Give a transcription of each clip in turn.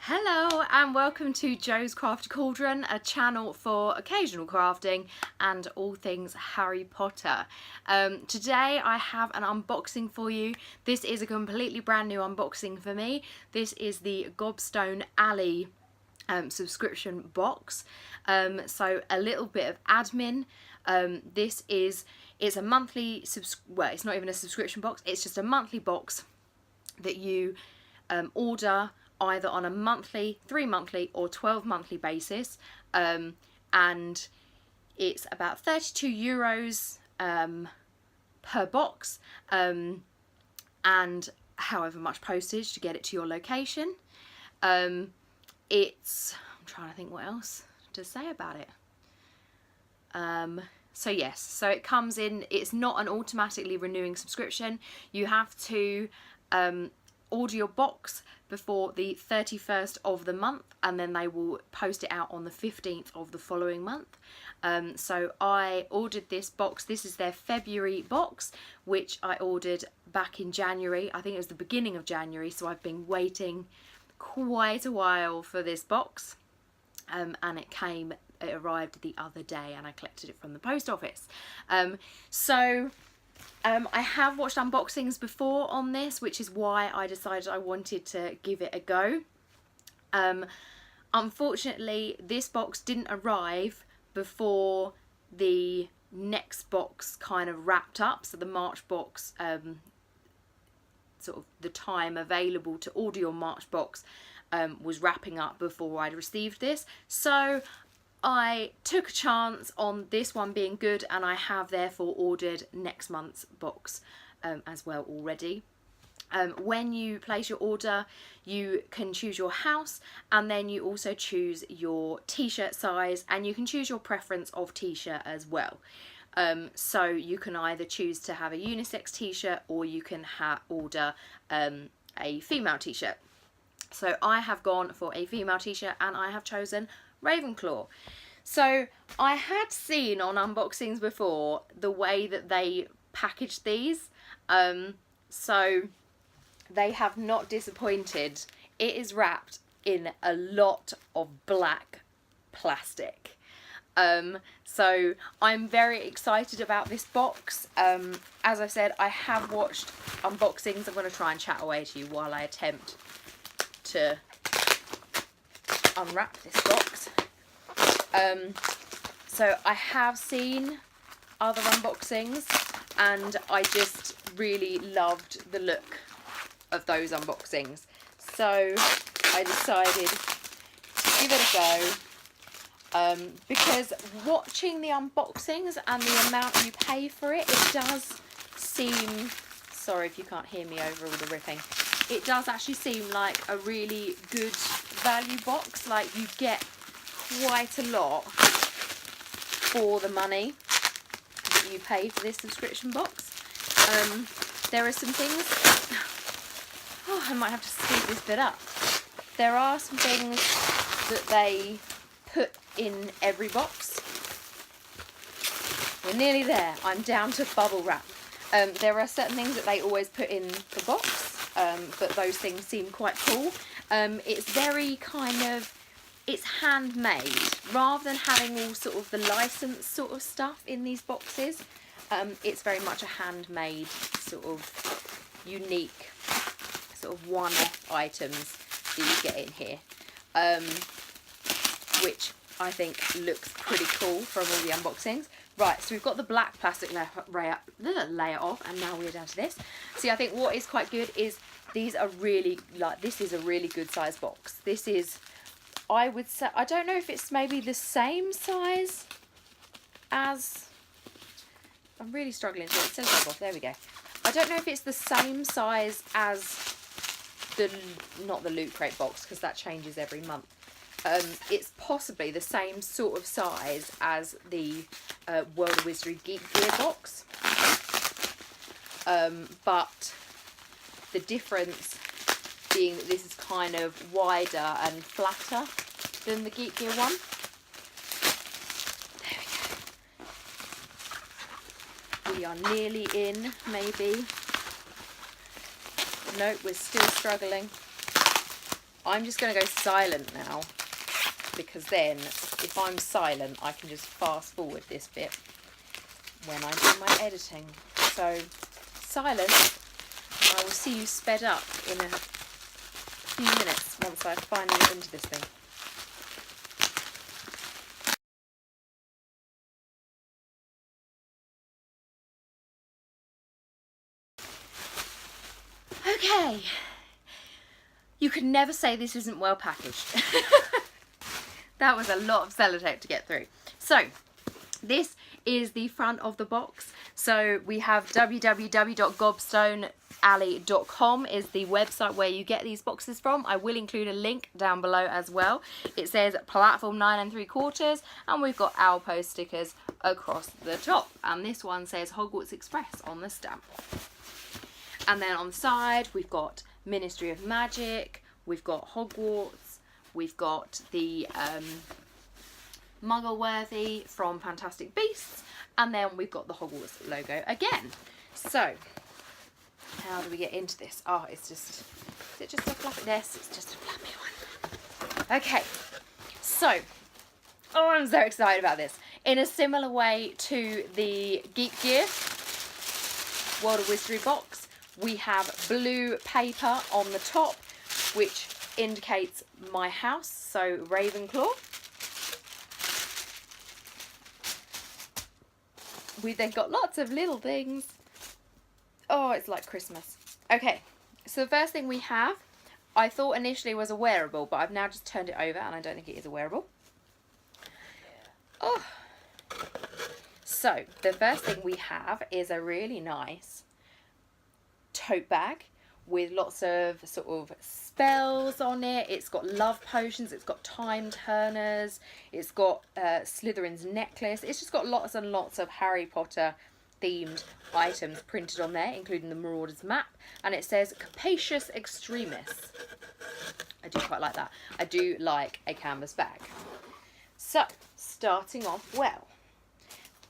Hello and welcome to Jo's Crafty Cauldron, a channel for occasional crafting and all things Harry Potter. Today I have an unboxing for you. This is a completely brand new unboxing for me. This is the Gobstone Alley subscription box. So a little bit of admin. It's a monthly, well, it's not even a subscription box, it's just a monthly box that you order either on a monthly, 3-monthly or 12-monthly basis, and it's about €32 per box, and however much postage to get it to your location. I'm trying to think what else to say about it. So yes, so it comes in, it's not an automatically renewing subscription. You have to order your box before the 31st of the month, and then they will post it out on the 15th of the following month. So I ordered this box. This is their February box, which I ordered back in January. I think it was the beginning of January, so I've been waiting quite a while for this box, and it arrived the other day, and I collected it from the post office. I have watched unboxings before on this, which is why I decided I wanted to give it a go. Unfortunately, this box didn't arrive before the next box kind of wrapped up. So the March box, sort of the time available to order your March box was wrapping up before I'd received this. So I took a chance on this one being good, and I have therefore ordered next month's box as well already. When you place your order, you can choose your house, and then you also choose your t-shirt size, and you can choose your preference of t-shirt as well. So you can either choose to have a unisex t-shirt, or you can order a female t-shirt. So I have gone for a female t-shirt, and I have chosen Ravenclaw. So I had seen on unboxings before the way that they packaged these, so they have not disappointed. It is wrapped in a lot of black plastic. So I'm very excited about this box. As I said, I have watched unboxings. I'm going to try and chat away to you while I attempt to unwrap this box. So I have seen other unboxings, and I just really loved the look of those unboxings. So I decided to give it a go, because watching the unboxings and the amount you pay for it, it does seem, sorry if you can't hear me over all the ripping, it does actually seem like a really good value box. Like, you get quite a lot for the money that you pay for this subscription box. There are some things, I might have to speed this bit up. There are some things that they put in every box. We're nearly there. I'm down to bubble wrap. There are certain things that they always put in the box, but those things seem quite cool. It's very kind of, it's handmade, rather than having all sort of the licensed sort of stuff in these boxes. It's very much a handmade sort of unique sort of one-off items that you get in here, which I think looks pretty cool from all the unboxings. Right, so we've got the black plastic layer off, and now we're down to this. See, I think what is quite good is these are really, like, this is a really good size box. This is, I would say, I don't know if it's maybe the same size as, I'm really struggling to, it says that off, there we go. I don't know if it's the same size as the, not the Loot Crate box, because that changes every month. It's possibly the same sort of size as the World of Wizardry Geek Gear box, but the difference being that this is kind of wider and flatter than the Geek Gear one. There we go. We are nearly in, maybe. Nope, we're still struggling. I'm just going to go silent now, because then if I'm silent I can just fast forward this bit when I do my editing. So silent, I will see you sped up in a few minutes once I finally get into this thing. Okay, you could never say this isn't well packaged. That was a lot of sellotape to get through. So this is the front of the box. So we have www.gobstonealley.com is the website where you get these boxes from. I will include a link down below as well. It says platform 9 3/4, and we've got owl post stickers across the top. And this one says Hogwarts Express on the stamp. And then on the side we've got Ministry of Magic, we've got Hogwarts, we've got the Muggleworthy from Fantastic Beasts, and then we've got the Hogwarts logo again. So how do we get into this? Oh, it's just, is it just a fluffy? Yes, it's just a fluffy one. Okay, so, oh, I'm so excited about this. In a similar way to the Geek Gear World of Wizardry box, we have blue paper on the top, which indicates my house, so Ravenclaw. We've then got lots of little things. Oh, it's like Christmas. Okay, so the first thing we have, I thought initially was a wearable, but I've now just turned it over and I don't think it is a wearable. Oh. So, the first thing we have is a really nice tote bag with lots of sort of spells on it. It's got love potions, it's got time turners, it's got Slytherin's necklace. It's just got lots and lots of Harry Potter themed items printed on there, including the Marauders map, and it says Capacious Extremis. I do quite like that. I do like a canvas bag. So, starting off well.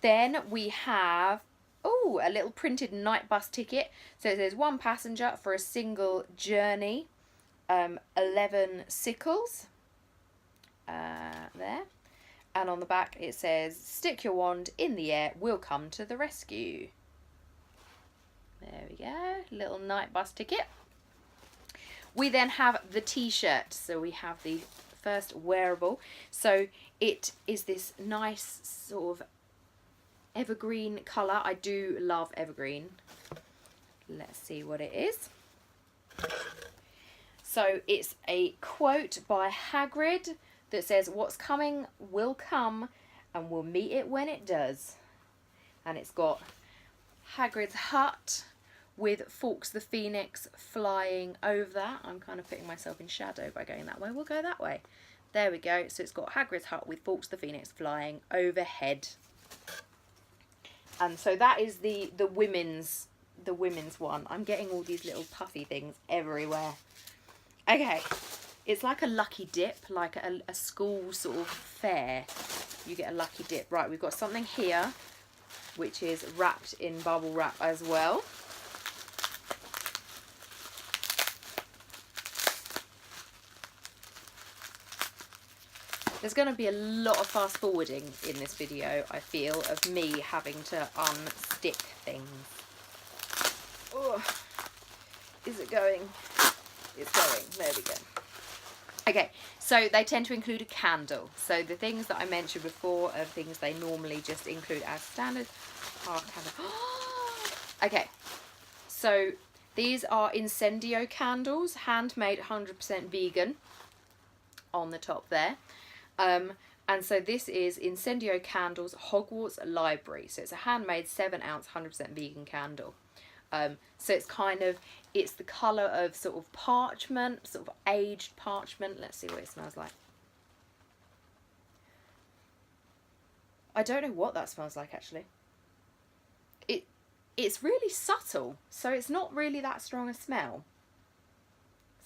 Then we have, oh, a little printed night bus ticket. So it says 1 passenger for a single journey. 11 sickles. There. And on the back it says, stick your wand in the air, we'll come to the rescue. There we go. Little night bus ticket. We then have the t-shirt. So we have the first wearable. So it is this nice sort of evergreen colour. I do love evergreen. Let's see what it is. So it's a quote by Hagrid that says, what's coming will come and we'll meet it when it does. And it's got Hagrid's hut with Fawkes the Phoenix flying over that. I'm kind of putting myself in shadow by going that way. We'll go that way. There we go. So it's got Hagrid's hut with Fawkes the Phoenix flying overhead. And so that is the women's one. I'm getting all these little puffy things everywhere. Okay, it's like a lucky dip, like a school sort of fair. You get a lucky dip. Right, we've got something here which is wrapped in bubble wrap as well. There's going to be a lot of fast forwarding in this video, I feel, of me having to unstick things. Oh, is it going? It's going. There we go. Okay, so they tend to include a candle. So the things that I mentioned before are things they normally just include as standard. Oh, candle. Okay, so these are Incendio candles, handmade, 100% vegan on the top there. And so this is Incendio Candles Hogwarts Library. So it's a handmade 7-ounce 100% vegan candle. So it's kind of, it's the colour of sort of parchment, sort of aged parchment. Let's see what it smells like. I don't know what that smells like actually. It's really subtle, so it's not really that strong a smell.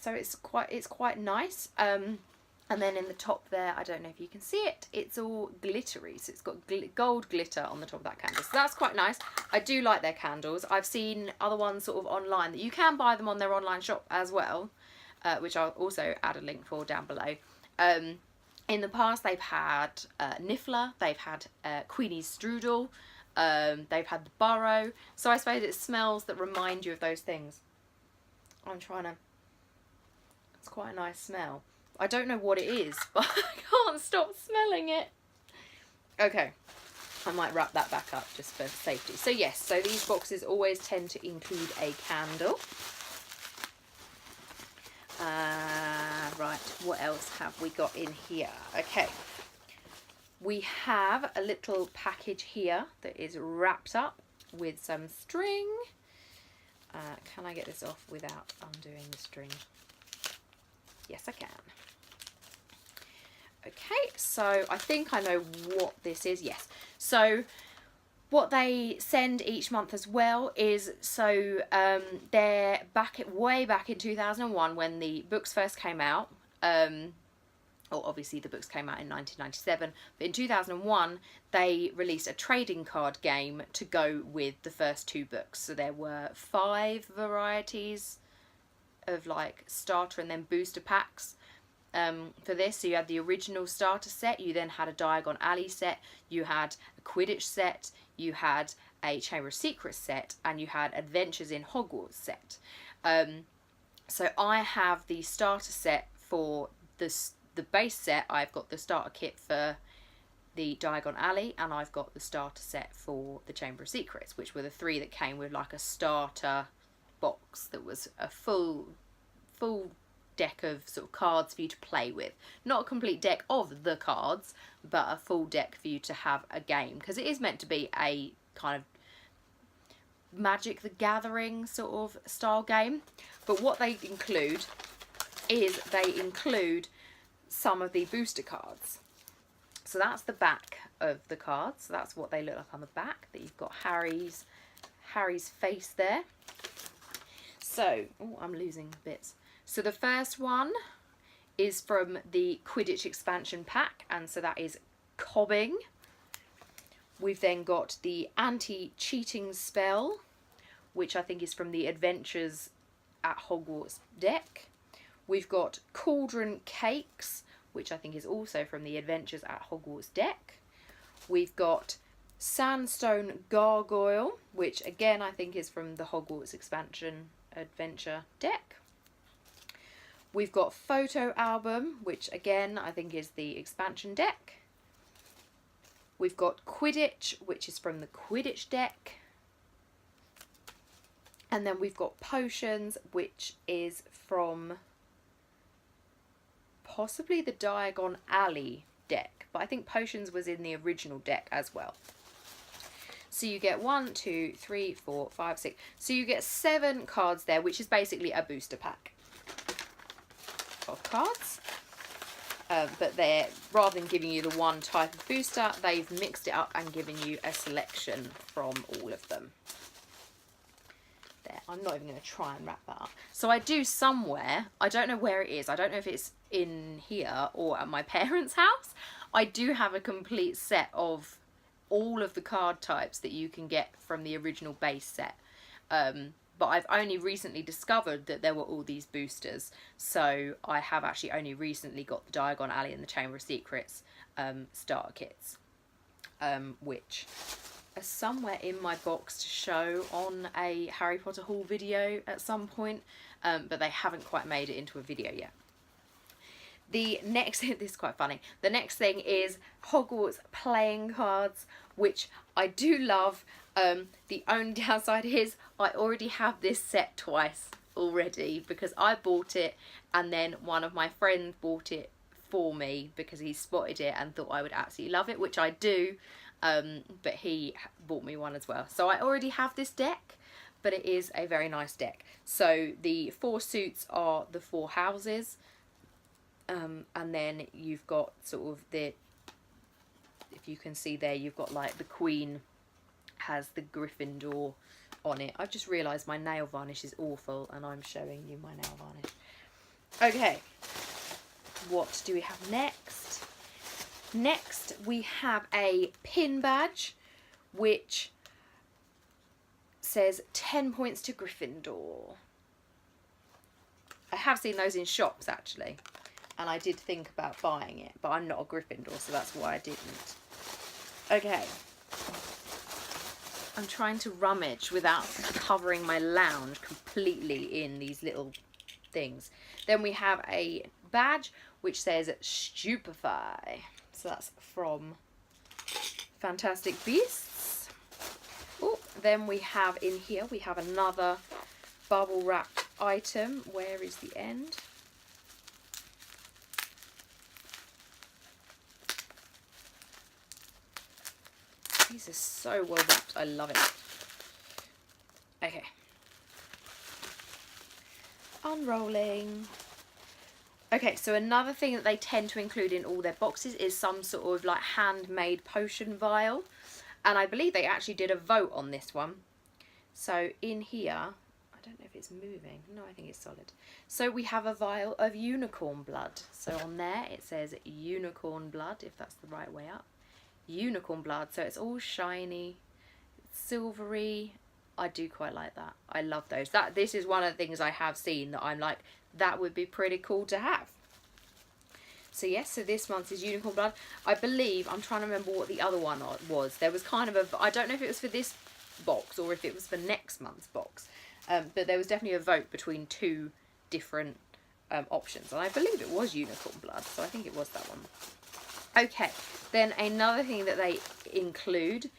So it's quite nice. And then in the top there, I don't know if you can see it, it's all glittery. So it's got gold glitter on the top of that candle. So that's quite nice. I do like their candles. I've seen other ones sort of online that you can buy them on their online shop as well. which I'll also add a link for down below. In the past, they've had Niffler, they've had Queenie's Strudel, they've had the Burrow. So I suppose it's smells that remind you of those things. It's quite a nice smell. I don't know what it is, but I can't stop smelling it. Okay, I might wrap that back up just for safety. So yes, so these boxes always tend to include a candle. Right, what else have we got in here? Okay, we have a little package here that is wrapped up with some string. Can I get this off without undoing the string? Yes, I can. Okay, so I think I know what this is. Yes, so what they send each month as well is, so they're way back in 2001 when the books first came out. Or obviously the books came out in 1997, but in 2001 they released a trading card game to go with the first 2 books. So there were 5 varieties of like starter and then booster packs for this. So you had the original starter set, you then had a Diagon Alley set, you had a Quidditch set, you had a Chamber of Secrets set, and you had Adventures in Hogwarts set. So I have the starter set for the base set. I've got the starter kit for the Diagon Alley, and I've got the starter set for the Chamber of Secrets, which were the 3 that came with like a starter box that was a full deck of sort of cards for you to play with. Not a complete deck of the cards, but a full deck for you to have a game, because it is meant to be a kind of Magic the Gathering sort of style game. But what they include is they include some of the booster cards. So that's the back of the cards. So that's what they look like on the back. That you've got Harry's face there. So, oh, I'm losing bits. So the first one is from the Quidditch expansion pack, and so that is Cobbing. We've then got the anti-cheating spell, which I think is from the Adventures at Hogwarts deck. We've got Cauldron Cakes, which I think is also from the Adventures at Hogwarts deck. We've got Sandstone Gargoyle, which again I think is from the Hogwarts expansion adventure deck. We've got Photo Album, which again I think is the expansion deck. We've got Quidditch, which is from the Quidditch deck. And then we've got Potions, which is from possibly the Diagon Alley deck, but I think Potions was in the original deck as well. So you get 1, 2, 3, 4, 5, 6. So you get 7 cards there, which is basically a booster pack of cards. But they're, rather than giving you the one type of booster, they've mixed it up and given you a selection from all of them. There, I'm not even going to try and wrap that up. So I do somewhere, I don't know where it is, I don't know if it's in here or at my parents' house, I do have a complete set of all of the card types that you can get from the original base set. But I've only recently discovered that there were all these boosters. So I have actually only recently got the Diagon Alley and the Chamber of Secrets starter kits, which are somewhere in my box to show on a Harry Potter haul video at some point, but they haven't quite made it into a video yet. The next, this is quite funny, the next thing is Hogwarts playing cards, which I do love. The only downside is I already have this set twice already, because I bought it and then one of my friends bought it for me because he spotted it and thought I would absolutely love it, which I do, but he bought me one as well. So I already have this deck, but it is a very nice deck. So the 4 suits are the 4 houses, and then you've got sort of the, if you can see there, you've got like the Queen has the Gryffindor on it. I've just realised my nail varnish is awful and I'm showing you my nail varnish. Okay, what do we have next? Next we have a pin badge which says 10 points to Gryffindor. I have seen those in shops actually, and I did think about buying it, but I'm not a Gryffindor, so that's why I didn't. Okay. I'm trying to rummage without covering my lounge completely in these little things. Then we have a badge which says Stupefy. So that's from Fantastic Beasts. Oh, then we have in here, we have another bubble wrapped item. Where is the end? These are so well wrapped. I love it. Okay. Unrolling. Okay, so another thing that they tend to include in all their boxes is some sort of like handmade potion vial. And I believe they actually did a vote on this one. So in here, I don't know if it's moving. No, I think it's solid. So we have a vial of unicorn blood. So on there it says unicorn blood, if that's the right way up. Unicorn blood, so it's all shiny, silvery. I do quite like that. I love those. This is one of the things I have seen that I'm like, that would be pretty cool to have. So yes, so this month's is unicorn blood. I believe, I'm trying to remember what the other one was. There was kind of a, I don't know if it was for this box or if it was for next month's box, but there was definitely a vote between two different options, and I believe it was unicorn blood, so I think it was that one. Okay, then another thing that they include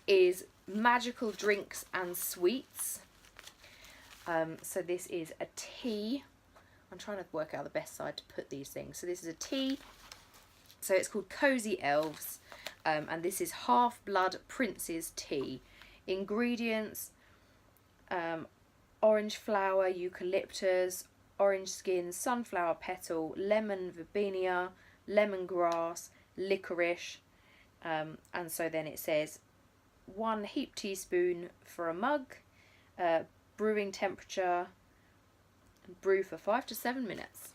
is magical drinks and sweets. So this is a tea. I'm trying to work out the best side to put these things. So this is a tea. So it's called Cozy Elves. And this is Half-Blood Prince's Tea. Ingredients, orange flower, eucalyptus, orange skin, sunflower petal, lemon verbena, lemongrass, licorice, and so then it says 1 heaped teaspoon for a mug, brewing temperature, brew for 5 to 7 minutes.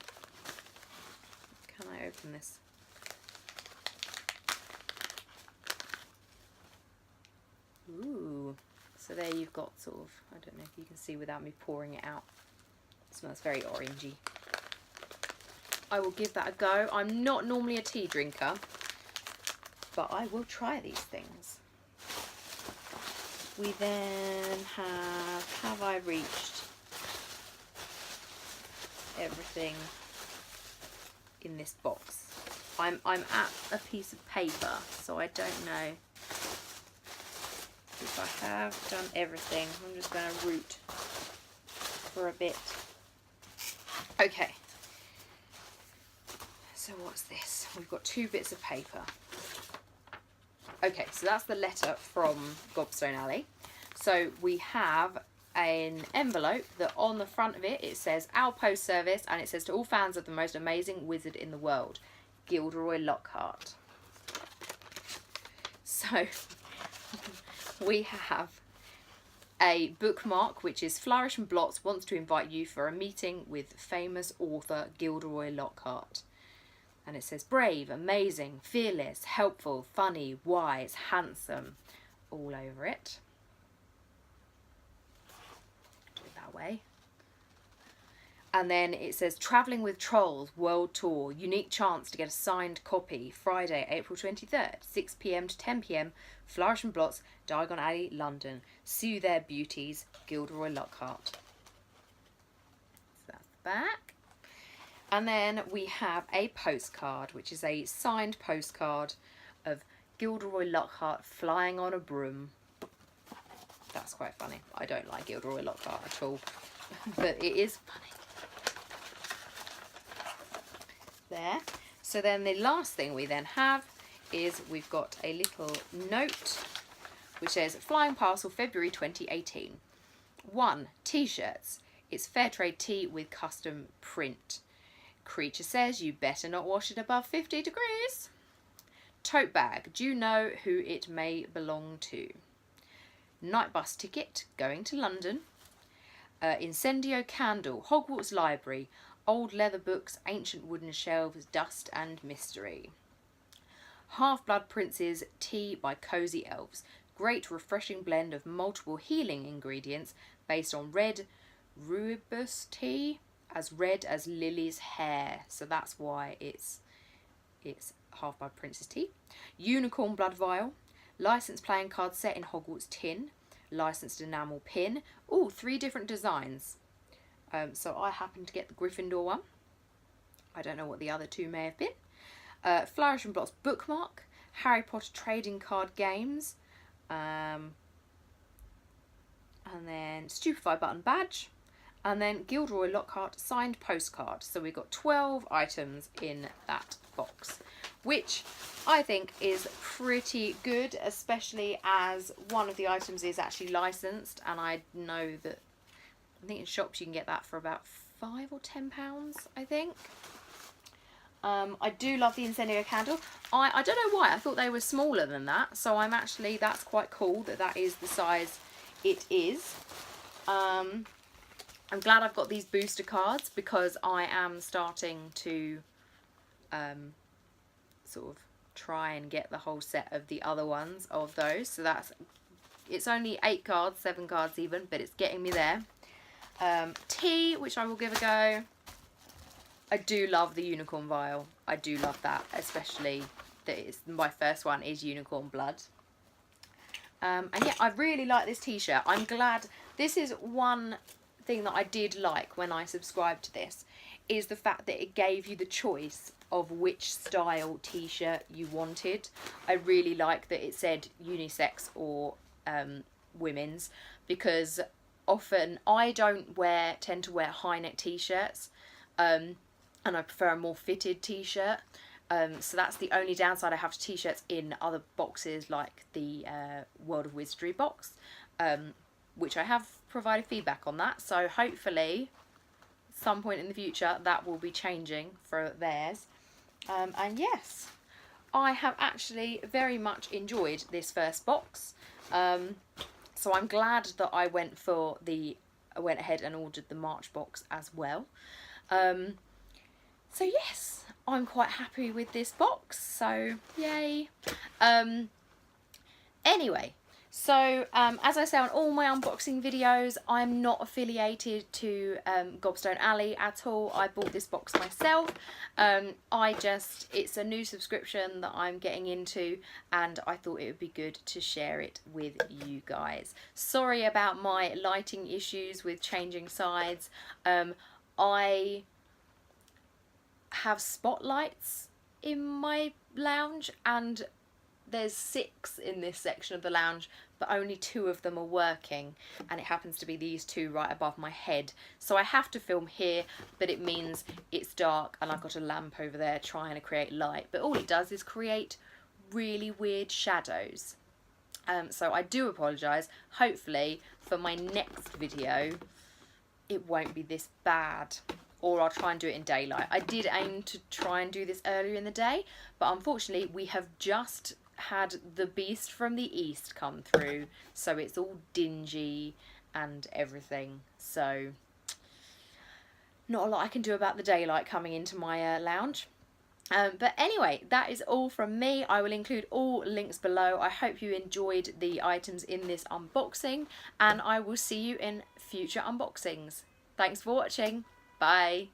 Can I open this? Ooh, so there you've got sort of, I don't know if you can see without me pouring it out, it smells very orangey. I will give that a go. I'm not normally a tea drinker, but I will try these things. We then have I reached everything in this box? I'm at a piece of paper, so I don't know if I have done everything. I'm just going to root for a bit. Okay. So what's this? We've got 2 bits of paper. Okay, so that's the letter from Gobstone Alley. So we have an envelope that on the front of it, it says Our Post Service, and it says to all fans of the most amazing wizard in the world, Gilderoy Lockhart. So we have a bookmark which is Flourish and Blots wants to invite you for a meeting with famous author Gilderoy Lockhart. And it says brave, amazing, fearless, helpful, funny, wise, handsome, all over it. Do it that way. And then it says Travelling with Trolls World Tour, unique chance to get a signed copy, Friday, April 23rd, 6 PM to 10 PM, Flourish and Blots, Diagon Alley, London. See you there, beauties, Gilderoy Lockhart. So that's the back. And then we have a postcard, which is a signed postcard of Gilderoy Lockhart flying on a broom. That's quite funny. I don't like Gilderoy Lockhart at all, but it is funny. There. So then the last thing we then have is we've got a little note which says Flying Parcel, February 2018. 1. T-shirts. It's fair trade tea with custom print. Creature says you better not wash it above 50 degrees. Tote bag. Do you know who it may belong to? Night bus ticket going to London. Incendio candle. Hogwarts library. Old leather books, ancient wooden shelves, dust and mystery. Half-Blood Prince's Tea by Cozy Elves. Great refreshing blend of multiple healing ingredients based on red rooibos tea, as red as Lily's hair, so that's why it's Half-Blood Princess Tea. Unicorn Blood Vial. Licensed playing card set in Hogwarts tin. Licensed enamel pin. Oh, 3 different designs. So I happened to get the Gryffindor one. I don't know what the other 2 may have been. Flourish and Blot's bookmark. Harry Potter trading card games. And then Stupefy button badge. And then Gilderoy Lockhart signed postcard. So we've got 12 items in that box, which I think is pretty good, especially as one of the items is actually licensed, and I know that I think in shops you can get that for about £5 or £10, I think. I do love the Incendio candle. I don't know why, I thought they were smaller than that, so that's quite cool that is the size it is. I'm glad I've got these booster cards because I am starting to sort of try and get the whole set of the other ones of those. So it's only 8 cards, 7 cards even, but it's getting me there. Tea, which I will give a go. I do love the Unicorn Vial. I do love that, especially that my first one is Unicorn Blood. And yeah, I really like this t-shirt. I'm glad. This is one thing that I did like when I subscribed to this, is the fact that it gave you the choice of which style t-shirt you wanted. I really like that it said unisex or women's, because often I don't tend to wear high neck t-shirts, and I prefer a more fitted t-shirt. So that's the only downside I have to t-shirts in other boxes, like the World of Wizardry box, which I have provided feedback on that. So hopefully some point in the future that will be changing for theirs. And yes, I have actually very much enjoyed this first box. So I'm glad that I went ahead and ordered the March box as well. So yes, I'm quite happy with this box, so yay. Anyway, so as I say on all my unboxing videos, I'm not affiliated to Gobstone Alley at all. I bought this box myself. It's a new subscription that I'm getting into, and I thought it would be good to share it with you guys. Sorry about my lighting issues with changing sides. I have spotlights in my lounge, and there's 6 in this section of the lounge, but only 2 of them are working, and it happens to be these 2 right above my head. So I have to film here, but it means it's dark and I've got a lamp over there trying to create light, but all it does is create really weird shadows. So I do apologise. Hopefully for my next video it won't be this bad, or I'll try and do it in daylight. I did aim to try and do this earlier in the day, but unfortunately we have just had the beast from the east come through, so it's all dingy and everything. So not a lot I can do about the daylight coming into my lounge. But anyway, that is all from me. I will include all links below. I hope you enjoyed the items in this unboxing, and I will see you in future unboxings. Thanks for watching. Bye.